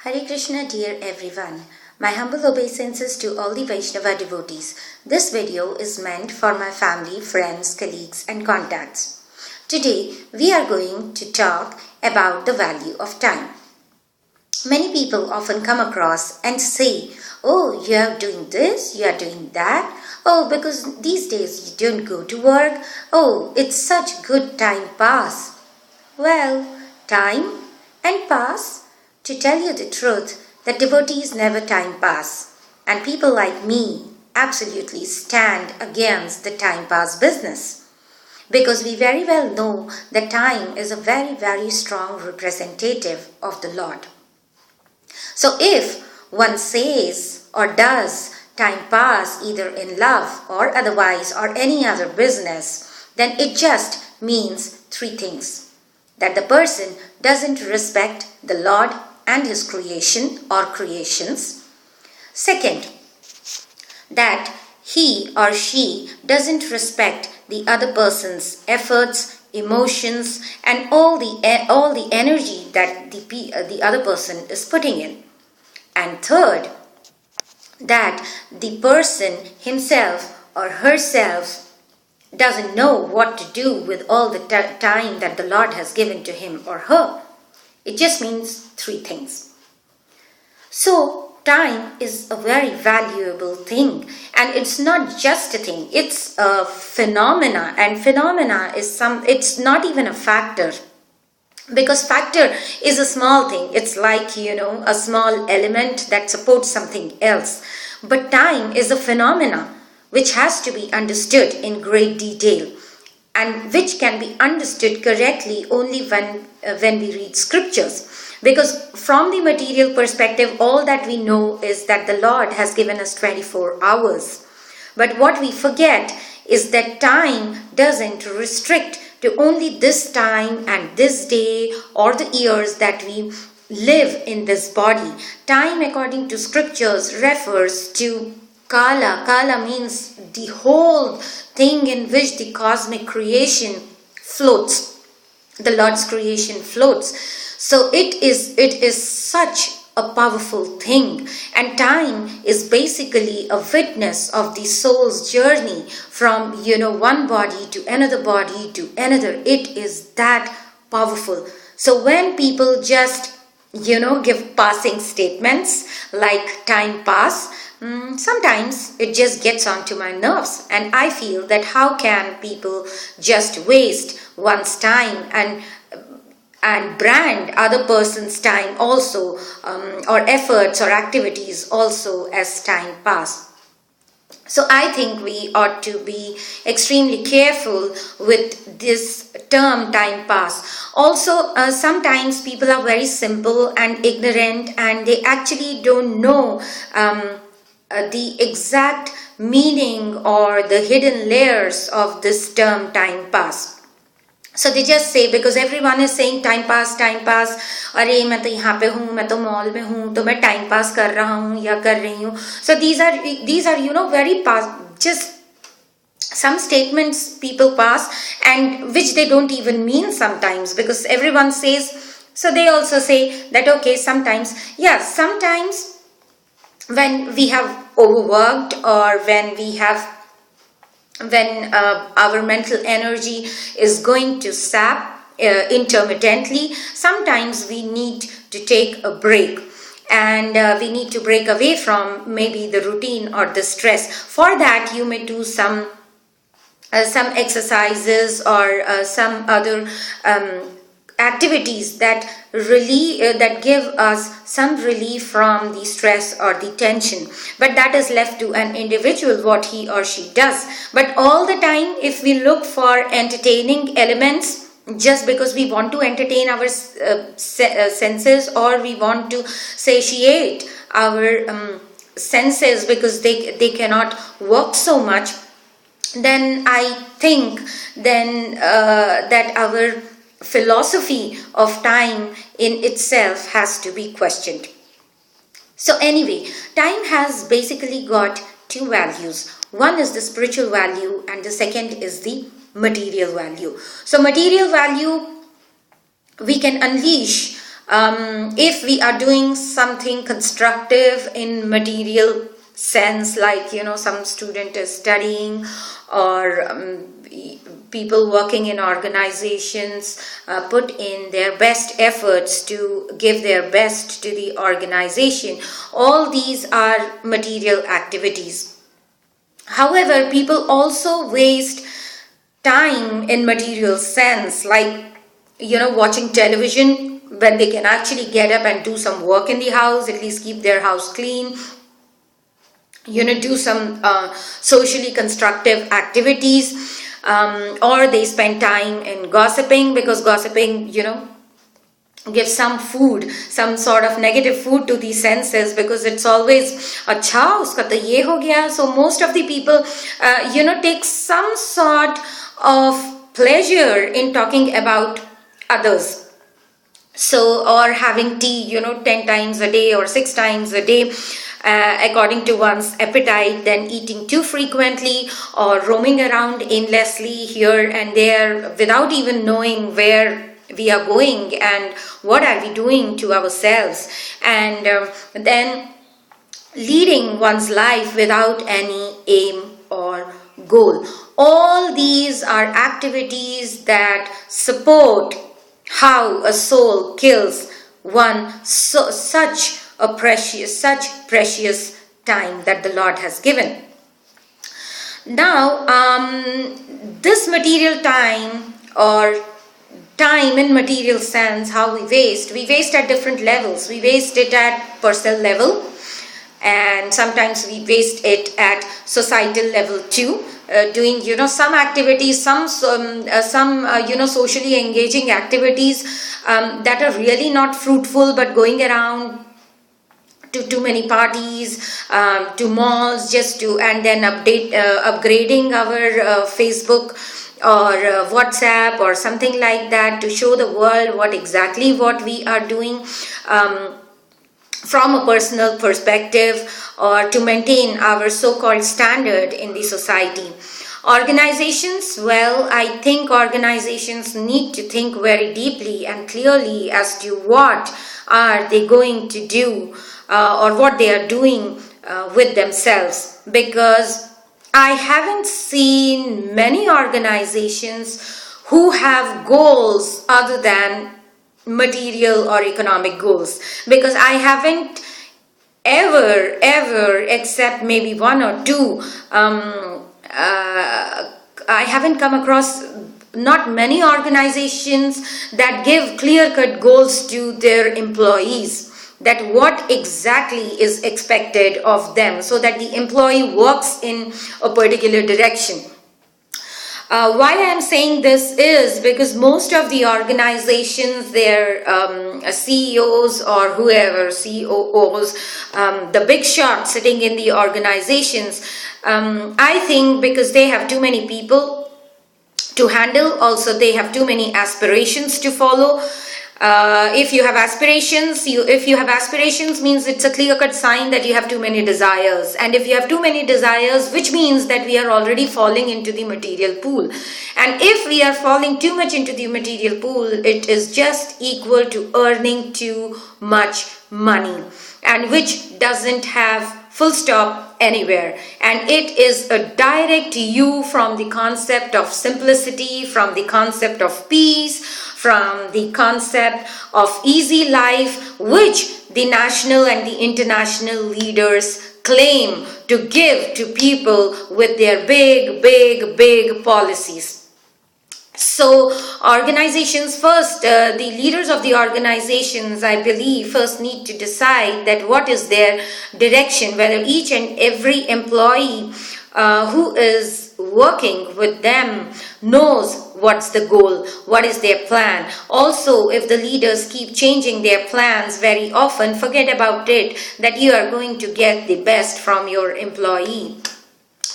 Hare Krishna, dear everyone. My humble obeisances to all the Vaishnava devotees. This video is meant for my family, friends, colleagues and contacts. Today we are going to talk about the value of time. Many people often come across and say, "Oh, you are doing this, you are doing that. Oh, because these days you don't go to work. Oh, it's such good time pass." Well, time and pass? To tell you the truth, that devotees never time pass. And people like me absolutely stand against the time pass business. Because we very well know that time is a very, very strong representative of the Lord. So if one says or does time pass either in love or otherwise or any other business, then it just means three things. That the person doesn't respect the Lord and his creation or creations. Second, that he or she doesn't respect the other person's efforts, emotions and all the energy that the other person is putting in. And third, that the person himself or herself doesn't know what to do with all the time that the Lord has given to him or her. It just means three things. So, time is a very valuable thing, and it's not just a thing, it's a phenomena, and phenomena is it's not even a factor. Because factor is a small thing, it's like, a small element that supports something else. But time is a phenomena which has to be understood in great detail, and which can be understood correctly only when we read scriptures. Because from the material perspective, all that we know is that the Lord has given us 24 hours. But what we forget is that time doesn't restrict to only this time and this day or the years that we live in this body. Time, according to scriptures, refers to Kala. Kala means the whole thing in which the cosmic creation floats. The Lord's creation floats. So it is such a powerful thing. And time is basically a witness of the soul's journey from, one body to another body to another. It is that powerful. So when people just, give passing statements like time pass, sometimes it just gets onto my nerves, and I feel that how can people just waste one's time and brand other person's time also, or efforts or activities also as time pass. So I think we ought to be extremely careful with this term time pass. Also, sometimes people are very simple and ignorant, and they actually don't know the exact meaning or the hidden layers of this term time pass. So they just say, because everyone is saying time pass, अरे मैं तो यहाँ पे हूँ, मैं तो mall में हूँ, तो मैं time pass कर रहा हूँ या कर रही हूँ. So these are very just some statements people pass, and which they don't even mean sometimes, because everyone says. So they also say that okay, sometimes when we have overworked, or when our mental energy is going to sap intermittently, sometimes we need to take a break, and we need to break away from maybe the routine or the stress. For that, you may do some exercises or some other activities that give us some relief from the stress or the tension. But that is left to an individual, what he or she does. But all the time, if we look for entertaining elements just because we want to entertain our senses, or we want to satiate our senses because they cannot work so much, then I think that our philosophy of time in itself has to be questioned. So anyway, time has basically got two values. One is the spiritual value, and the second is the material value. So material value, we can unleash If we are doing something constructive in material sense, like some student is studying, or people working in organizations put in their best efforts to give their best to the organization, all these are material activities. However, people also waste time in material sense, like watching television, when they can actually get up and do some work in the house, at least keep their house clean, do some socially constructive activities, or they spend time in gossiping, because gossiping gives some sort of negative food to the senses, because it's always acha uska to ye ho gaya. So most of the people take some sort of pleasure in talking about others. So, or having tea 10 times a day or 6 times a day, according to one's appetite, then eating too frequently, or roaming around aimlessly here and there without even knowing where we are going and what are we doing to ourselves, and then leading one's life without any aim or goal. All these are activities that support how a soul kills such precious time that the Lord has given. Now, this material time, or time in material sense, how we waste at different levels. We waste it at personal level, and sometimes we waste it at societal level too, doing some activities, some socially engaging activities that are really not fruitful, but going around to too many parties, to malls, and then upgrading our Facebook or WhatsApp or something like that, to show the world what we are doing from a personal perspective, or to maintain our so-called standard in the society. Organizations, well, I think organizations need to think very deeply and clearly as to what are they going to do, or what they are doing with themselves, because I haven't seen many organizations who have goals other than material or economic goals, because I haven't ever, except maybe one or two, I haven't come across not many organizations that give clear-cut goals to their employees, that what exactly is expected of them, so that the employee works in a particular direction. Why I am saying this is because most of the organizations, their CEOs or whoever, COOs, the big shots sitting in the organizations, I think because they have too many people to handle, also they have too many aspirations to follow. If you have aspirations means it's a clear-cut sign that you have too many desires. And if you have too many desires, which means that we are already falling into the material pool. And if we are falling too much into the material pool, it is just equal to earning too much money, and which doesn't have full stop anywhere. And it is a direct U from the concept of simplicity, from the concept of peace, from the concept of easy life, which the national and the international leaders claim to give to people with their big policies. So organizations first, the leaders of the organizations, I believe, first need to decide that what is their direction, whether each and every employee who is working with them knows what's the goal, what is their plan. Also, if the leaders keep changing their plans very often, forget about it, that you are going to get the best from your employee.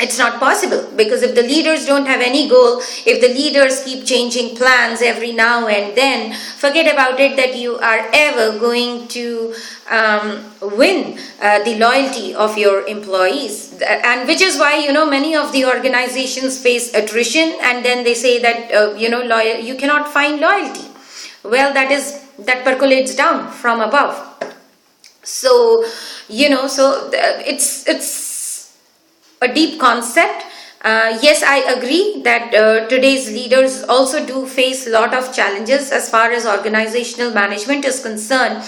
It's not possible, because if the leaders don't have any goal, if the leaders keep changing plans every now and then, forget about it that you are ever going to win the loyalty of your employees. And which is why, many of the organizations face attrition, and then they say that, you cannot find loyalty. Well, that is that percolates down from above. So it's a deep concept. Yes, I agree that today's leaders also do face a lot of challenges as far as organizational management is concerned.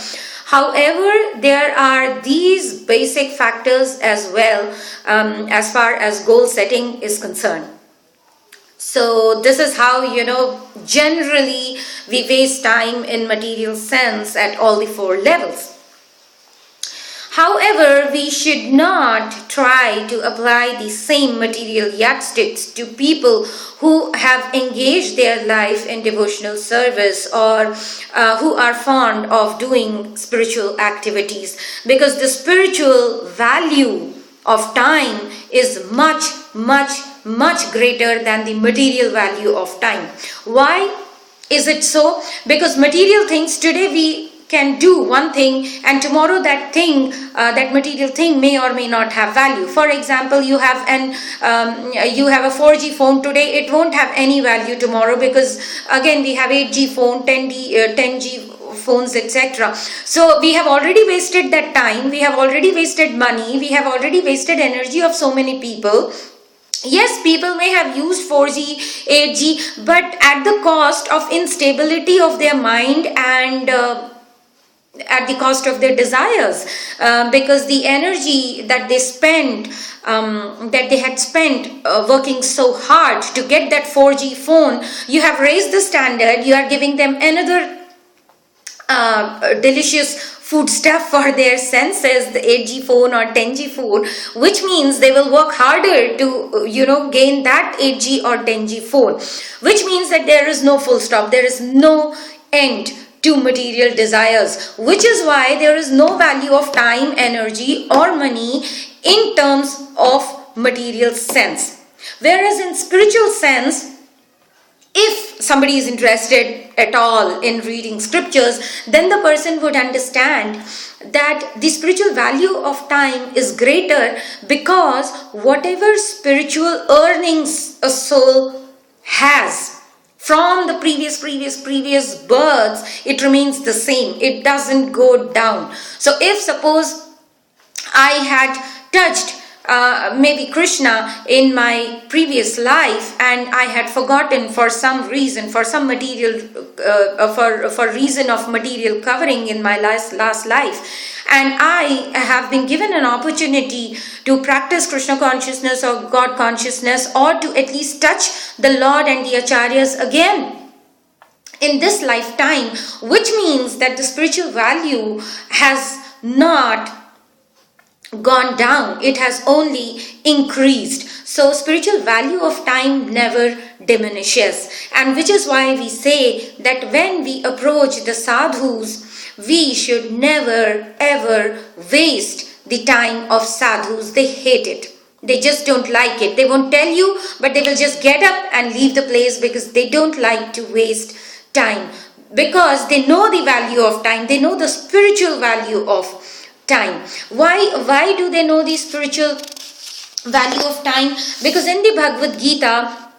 However, there are these basic factors as well, as far as goal setting is concerned. So this is how, generally we waste time in material sense at all the four levels. However, we should not try to apply the same material yardsticks to people who have engaged their life in devotional service, or who are fond of doing spiritual activities, because the spiritual value of time is much, much, much greater than the material value of time. Why is it so? Because material things today we can do one thing, and tomorrow that thing, that material thing may or may not have value. For example, you have a 4G phone today, it won't have any value tomorrow, because again we have 8G phone, 10G phones, etc. So we have already wasted that time, we have already wasted money, we have already wasted energy of so many people. Yes, people may have used 4G, 8G, but at the cost of instability of their mind, and at the cost of their desires, because the energy that they spent, that they had spent working so hard to get that 4G phone, you have raised the standard, you are giving them another delicious food stuff for their senses, the 8G phone or 10G phone, which means they will work harder to gain that 8G or 10G phone, which means that there is no full stop, there is no end to material desires, which is why there is no value of time, energy or money in terms of material sense. Whereas in spiritual sense, if somebody is interested at all in reading scriptures, then the person would understand that the spiritual value of time is greater, because whatever spiritual earnings a soul has from the previous births, it remains the same. It doesn't go down. So if suppose I had touched maybe Krishna in my previous life, and I had forgotten for some reason, for some material, for reason of material covering in my last life, and I have been given an opportunity to practice Krishna consciousness or God consciousness, or to at least touch the Lord and the Acharyas again in this lifetime, which means that the spiritual value has not gone down, it has only increased. So spiritual value of time never diminishes, and which is why we say that when we approach the sadhus, we should never ever waste the time of sadhus. They hate it. They just don't like it. They won't tell you, but they will just get up and leave the place, because they don't like to waste time, because they know the value of time. They know the spiritual value of time. Why do they know the spiritual value of time? Because in the Bhagavad Gita,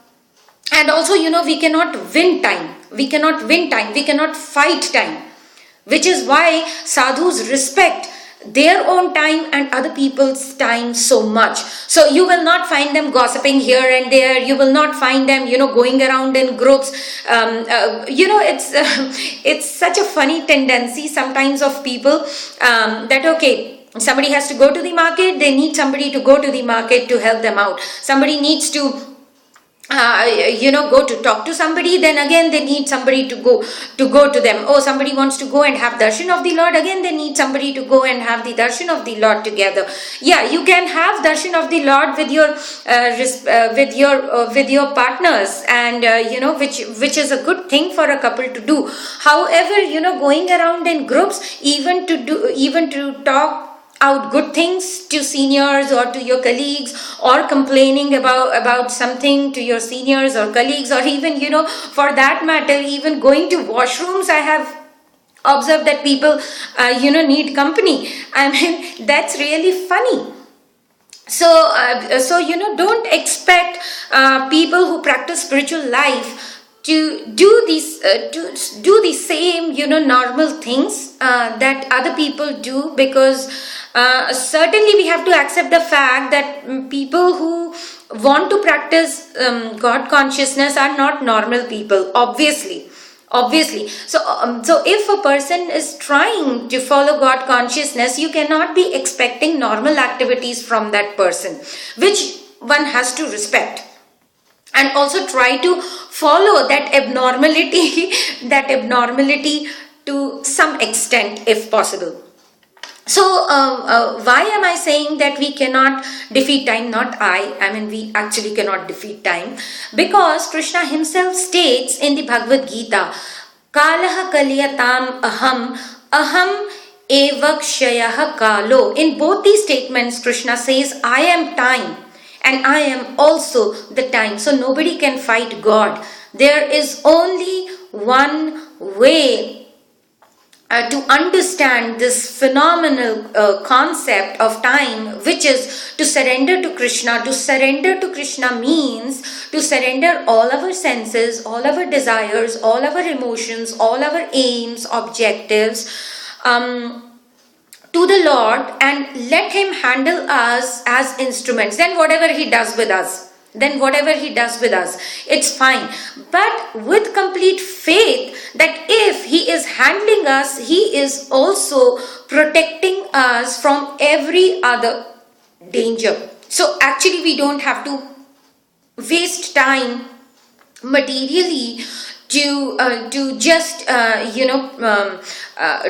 and also we cannot win time. We cannot win time. We cannot fight time. Which is why sadhus respect their own time and other people's time so much. So you will not find them gossiping here and there. You will not find them, going around in groups. It's such a funny tendency sometimes of people, that okay, somebody has to go to the market. They need somebody to go to the market to help them out. Somebody needs to go to talk to somebody, then again they need somebody to go to them. Oh, somebody wants to go and have darshan of the Lord, again they need somebody to go and have the darshan of the Lord together. Yeah, you can have darshan of the Lord with your partners, and which is a good thing for a couple to do. However, going around in groups, even to talk out good things to seniors or to your colleagues, or complaining about something to your seniors or colleagues, or even for that matter, even going to washrooms, I have observed that people need company. I mean, that's really funny. So don't expect people who practice spiritual life to do these to do the same normal things that other people do, because certainly we have to accept the fact that people who want to practice God consciousness are not normal people, obviously. So if a person is trying to follow God consciousness, you cannot be expecting normal activities from that person, which one has to respect, and also try to follow that abnormality to some extent if possible. So why am I saying that we cannot defeat time? I mean, we actually cannot defeat time, because Krishna himself states in the Bhagavad Gita, Kalaha Kaliyatam Aham Evakshayah Kalo. In both these statements, Krishna says, I am time and I am also the time. So nobody can fight God. There is only one way to understand this phenomenal concept of time, which is to surrender to Krishna. To surrender to Krishna means to surrender all our senses, all our desires, all our emotions, all our aims, objectives to the Lord, and let him handle us as instruments. Then whatever he does with us, it's fine. But with complete faith that if he is handling us, he is also protecting us from every other danger. So actually we don't have to waste time materially to just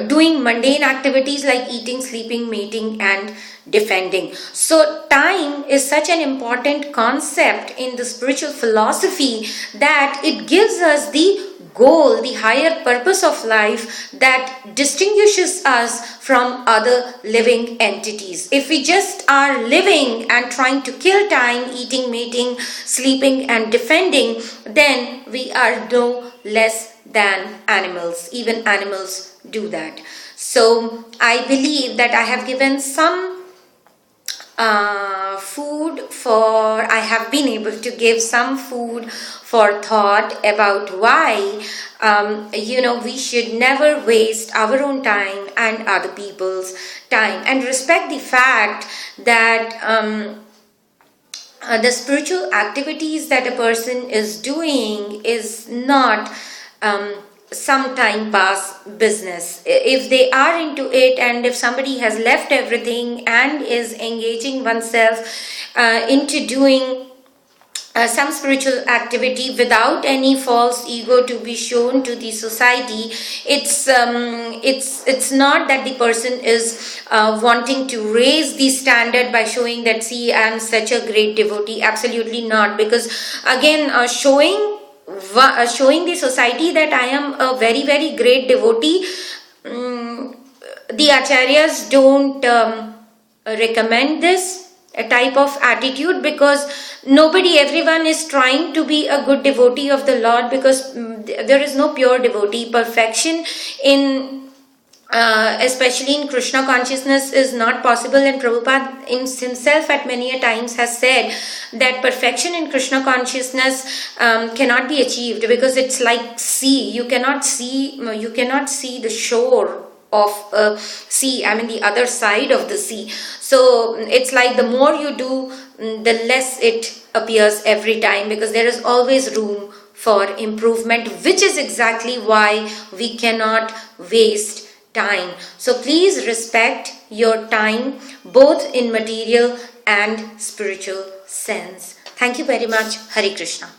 doing mundane activities like eating, sleeping, mating and defending. So time is such an important concept in the spiritual philosophy that it gives us the goal, the higher purpose of life that distinguishes us from other living entities. If we just are living and trying to kill time, eating, mating, sleeping and defending, then we are no less than animals. Even animals do that. So I believe that I have given some I have been able to give some food for thought about why we should never waste our own time and other people's time, and respect the fact that the spiritual activities that a person is doing is not some time pass business. If they are into it, and if somebody has left everything and is engaging oneself into doing some spiritual activity without any false ego to be shown to the society, it's not that the person is wanting to raise the standard by showing that, see, I am such a great devotee. Absolutely not, because again showing the society that I am a very, very great devotee, the acharyas don't recommend this type of attitude, because everyone is trying to be a good devotee of the Lord, because there is no pure devotee. Perfection in especially in Krishna consciousness is not possible, and Prabhupada himself at many a times has said that perfection in Krishna consciousness cannot be achieved, because it's like sea. You cannot see the shore of a sea, I mean the other side of the sea. So it's like the more you do, the less it appears every time, because there is always room for improvement, which is exactly why we cannot waste time. So please respect your time, both in material and spiritual sense. Thank you very much. Hare Krishna.